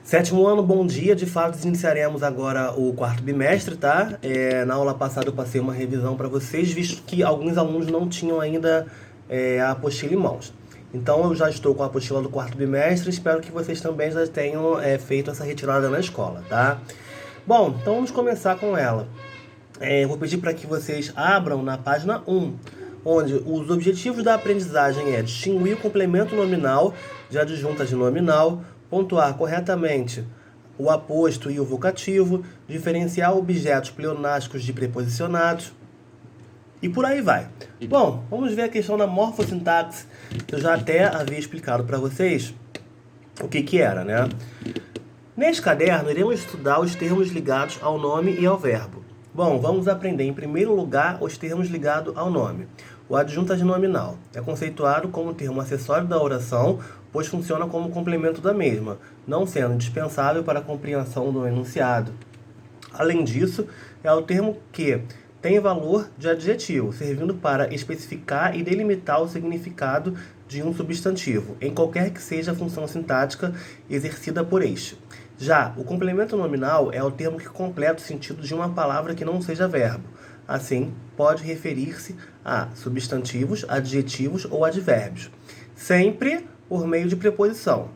Sétimo ano, bom dia. De fato, iniciaremos agora o quarto bimestre, tá? Na aula passada eu passei uma revisão para vocês, visto que alguns alunos não tinham ainda a apostila em mãos. Então eu já estou com a apostila do quarto bimestre, espero que vocês também já tenham feito essa retirada na escola, tá? Bom, então vamos começar com ela. Eu vou pedir para que vocês abram na página 1, onde os objetivos da aprendizagem é distinguir o complemento nominal de adjunta de nominal, pontuar corretamente o aposto e o vocativo, diferenciar objetos pleonásticos de preposicionados e por aí vai. Bom, vamos ver a questão da morfossintaxe, que eu já até havia explicado para vocês o que era, né? Neste caderno, iremos estudar os termos ligados ao nome e ao verbo. Bom, vamos aprender em primeiro lugar os termos ligados ao nome. O adjunto adnominal é conceituado como termo acessório da oração, pois funciona como complemento da mesma, não sendo indispensável para a compreensão do enunciado. Além disso, é o termo que tem valor de adjetivo, servindo para especificar e delimitar o significado de um substantivo, em qualquer que seja a função sintática exercida por este. Já o complemento nominal é o termo que completa o sentido de uma palavra que não seja verbo. Assim, pode referir-se a substantivos, adjetivos ou advérbios, sempre por meio de preposição.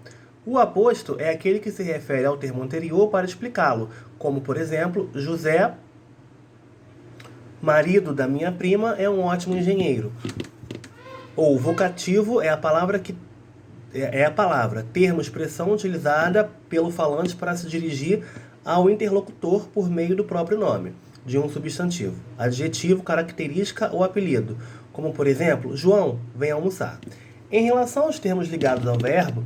O aposto é aquele que se refere ao termo anterior para explicá-lo, como, por exemplo, José, marido da minha prima, é um ótimo engenheiro. Ou vocativo é a palavra termo, expressão utilizada pelo falante para se dirigir ao interlocutor por meio do próprio nome de um substantivo, adjetivo, característica ou apelido, como por exemplo, João, vem almoçar. Em relação aos termos ligados ao verbo,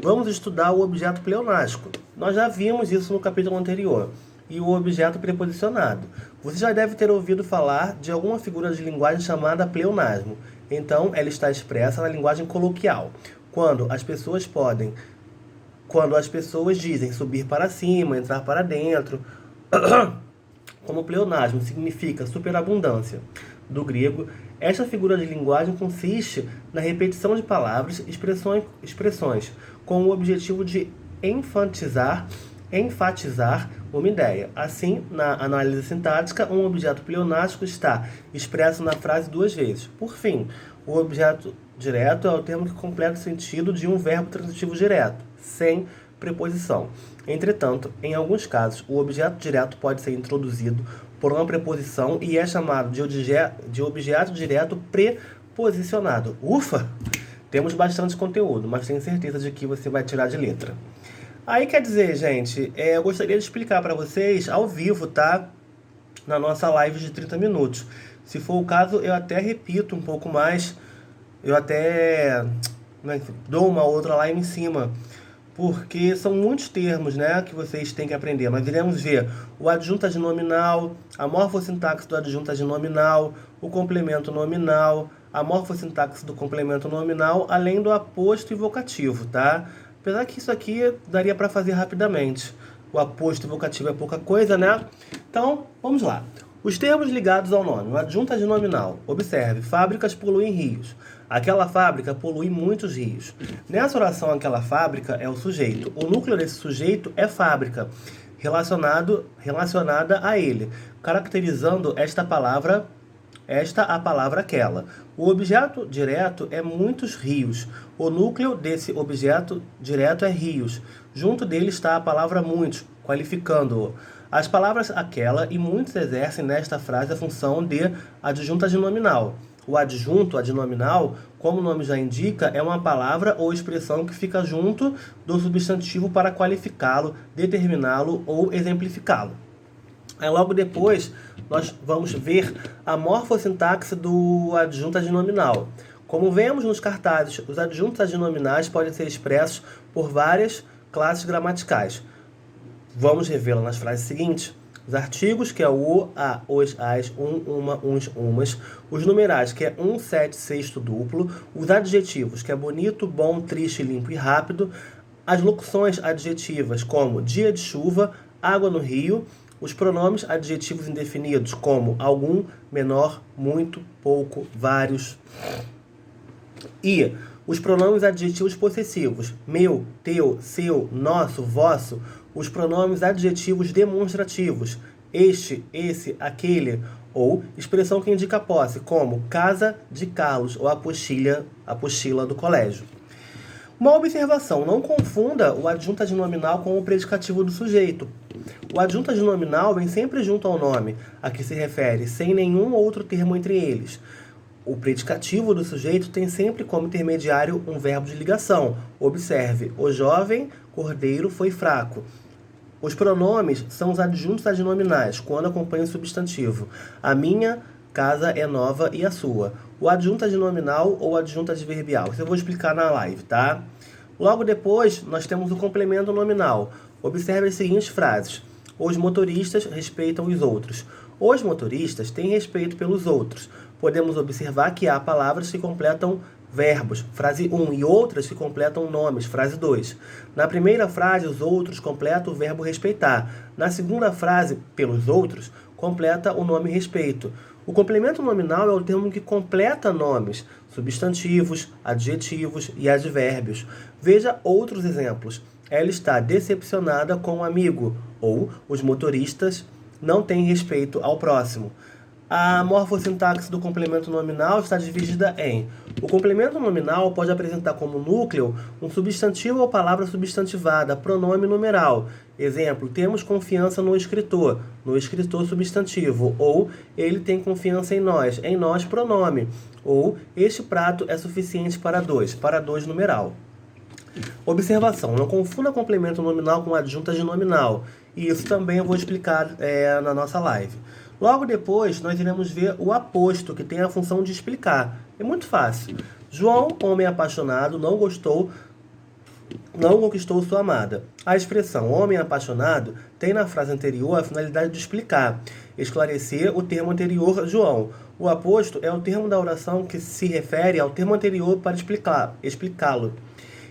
vamos estudar o objeto pleonástico. Nós já vimos isso no capítulo anterior. E o objeto preposicionado. Você já deve ter ouvido falar de alguma figura de linguagem chamada pleonasmo. Então, ela está expressa na linguagem coloquial, quando as pessoas dizem subir para cima, entrar para dentro. Como pleonasmo significa superabundância, do grego, esta figura de linguagem consiste na repetição de palavras, expressões, com o objetivo de enfatizar uma ideia. Assim, na análise sintática, um objeto pleonástico está expresso na frase duas vezes. Por fim, o objeto direto é o termo que completa o sentido de um verbo transitivo direto, sem preposição. Entretanto, em alguns casos, o objeto direto pode ser introduzido por uma preposição e é chamado de objeto direto preposicionado. Ufa! Temos bastante conteúdo, mas tenho certeza de que você vai tirar de letra. Aí quer dizer, gente, eu gostaria de explicar para vocês ao vivo, tá? Na nossa live de 30 minutos. Se for o caso, eu até repito um pouco mais. Eu até dou uma outra live em cima. Porque são muitos termos, né, que vocês têm que aprender. Nós iremos ver o adjunto adnominal, a morfossintaxe do adjunto adnominal, o complemento nominal, a morfossintaxe do complemento nominal, além do aposto e vocativo, tá? Apesar que isso aqui daria para fazer rapidamente. O aposto e vocativo é pouca coisa, né? Então, vamos lá. Os termos ligados ao nome. O adjunto adnominal. Observe, fábricas poluem rios. Aquela fábrica polui muitos rios. Nessa oração, aquela fábrica é o sujeito. O núcleo desse sujeito é fábrica, relacionada a ele, caracterizando a palavra aquela. O objeto direto é muitos rios. O núcleo desse objeto direto é rios. Junto dele está a palavra muitos, qualificando-o. As palavras aquela e muitos exercem nesta frase a função de adjunto adnominal. O adjunto adnominal, como o nome já indica, é uma palavra ou expressão que fica junto do substantivo para qualificá-lo, determiná-lo ou exemplificá-lo. Aí logo depois nós vamos ver a morfossintaxe do adjunto adnominal. Como vemos nos cartazes, os adjuntos adnominais podem ser expressos por várias classes gramaticais. Vamos revê-la nas frases seguintes. Os artigos, que é o, a, os, as, uma, uns, umas. Os numerais, que é um, sete, sexto duplo. Os adjetivos, que é bonito, bom, triste, limpo e rápido. As locuções adjetivas, como dia de chuva, água no rio. Os pronomes adjetivos indefinidos, como algum, menor, muito, pouco, vários. E Os pronomes adjetivos possessivos, meu, teu, seu, nosso, vosso. Os pronomes adjetivos demonstrativos, este, esse, aquele. Ou expressão que indica posse, como casa de Carlos ou apostila do colégio. Uma observação, não confunda o adjunto adnominal com o predicativo do sujeito. O adjunto adnominal vem sempre junto ao nome, a que se refere, sem nenhum outro termo entre eles. O predicativo do sujeito tem sempre como intermediário um verbo de ligação. Observe, o jovem cordeiro foi fraco. Os pronomes são os adjuntos adnominais, quando acompanham o substantivo. A minha casa é nova e a sua. O adjunto adnominal ou adjunto adverbial. Isso eu vou explicar na live, tá? Logo depois, nós temos o complemento nominal. Observe as seguintes frases. Os motoristas respeitam os outros. Os motoristas têm respeito pelos outros. Podemos observar que há palavras que completam verbos, frase 1, e outras que completam nomes, frase 2. Na primeira frase, os outros completa o verbo respeitar. Na segunda frase, pelos outros, completa o nome respeito. O complemento nominal é o termo que completa nomes, substantivos, adjetivos e advérbios. Veja outros exemplos. Ela está decepcionada com o amigo, ou os motoristas não têm respeito ao próximo. A morfossintaxe do complemento nominal está dividida em: o complemento nominal pode apresentar como núcleo um substantivo ou palavra substantivada, pronome numeral. Exemplo, temos confiança no escritor substantivo, ou ele tem confiança em nós pronome, ou este prato é suficiente para dois numeral. Observação, não confunda complemento nominal com adjunta de nominal, e isso também eu vou explicar na nossa live. Logo depois, nós iremos ver o aposto, que tem a função de explicar. É muito fácil. João, homem apaixonado, não conquistou sua amada. A expressão homem apaixonado tem na frase anterior a finalidade de explicar, esclarecer o termo anterior, João. O aposto é o termo da oração que se refere ao termo anterior para explicá-lo,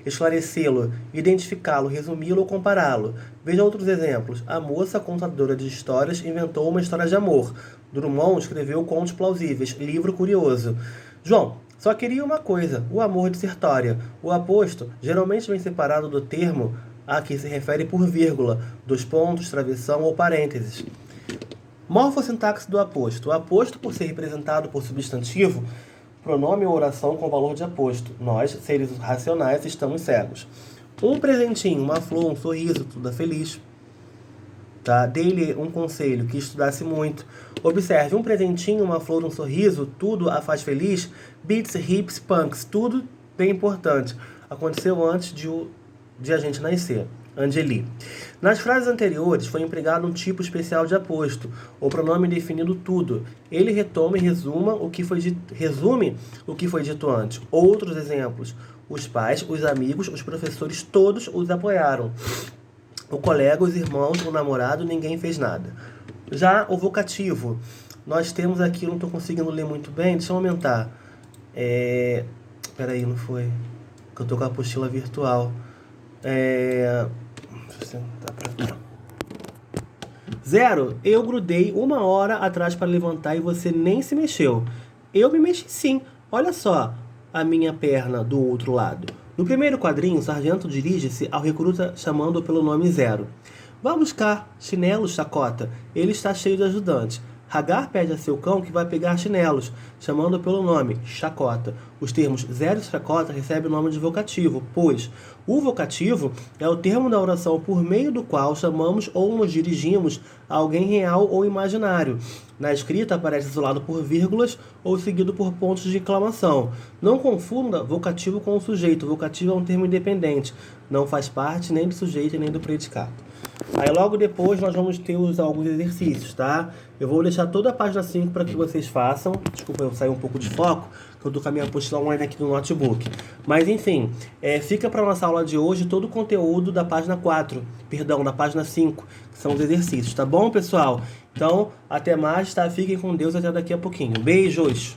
esclarecê-lo, identificá-lo, resumi-lo ou compará-lo. Veja outros exemplos. A moça contadora de histórias inventou uma história de amor. Drummond escreveu contos plausíveis, livro curioso. João só queria uma coisa, o amor de Sertória. O aposto geralmente vem separado do termo a que se refere por vírgula, dos pontos, travessão ou parênteses. Morfossintaxe do aposto. O aposto, por ser representado por substantivo, pronome ou oração com valor de aposto. Nós, seres racionais, estamos cegos. Um presentinho, uma flor, um sorriso, tudo é feliz. Tá? Dê-lhe um conselho, que estudasse muito. Observe, um presentinho, uma flor, um sorriso, tudo a faz feliz. Beats, hips, punks, tudo bem importante. Aconteceu antes de a gente nascer. Angeli. Nas frases anteriores foi empregado um tipo especial de aposto, o pronome definindo tudo. Ele retoma e resume o que foi dito antes. Outros exemplos. Os pais, os amigos, os professores, todos os apoiaram. O colega, os irmãos, o namorado, ninguém fez nada. Já o vocativo. Nós temos aqui, eu não estou conseguindo ler muito bem, deixa eu aumentar. Peraí, não foi? Que eu estou com a apostila virtual. Sentar pra cá. 0. Eu grudei 1 hora atrás para levantar e você nem se mexeu. Eu me mexi sim. Olha só a minha perna do outro lado. No primeiro quadrinho, o sargento dirige-se ao recruta chamando-o pelo nome 0. Vá buscar chinelos, Chacota. Ele está cheio de ajudantes. Hagar pede a seu cão que vai pegar chinelos, chamando pelo nome, Chacota. Os termos 0 e Chacota recebem o nome de vocativo, pois o vocativo é o termo da oração por meio do qual chamamos ou nos dirigimos a alguém real ou imaginário. Na escrita aparece isolado por vírgulas ou seguido por pontos de exclamação. Não confunda vocativo com o sujeito. Vocativo é um termo independente. Não faz parte nem do sujeito nem do predicado. Aí logo depois nós vamos ter alguns exercícios, tá? Eu vou deixar toda a página 5 para que vocês façam. Desculpa eu sair um pouco de foco, que eu tô com a minha apostila online aqui no notebook. Mas enfim, fica para nossa aula de hoje todo o conteúdo da página 4, da página 5, que são os exercícios, tá bom, pessoal? Então, até mais, tá? Fiquem com Deus até daqui a pouquinho. Beijos!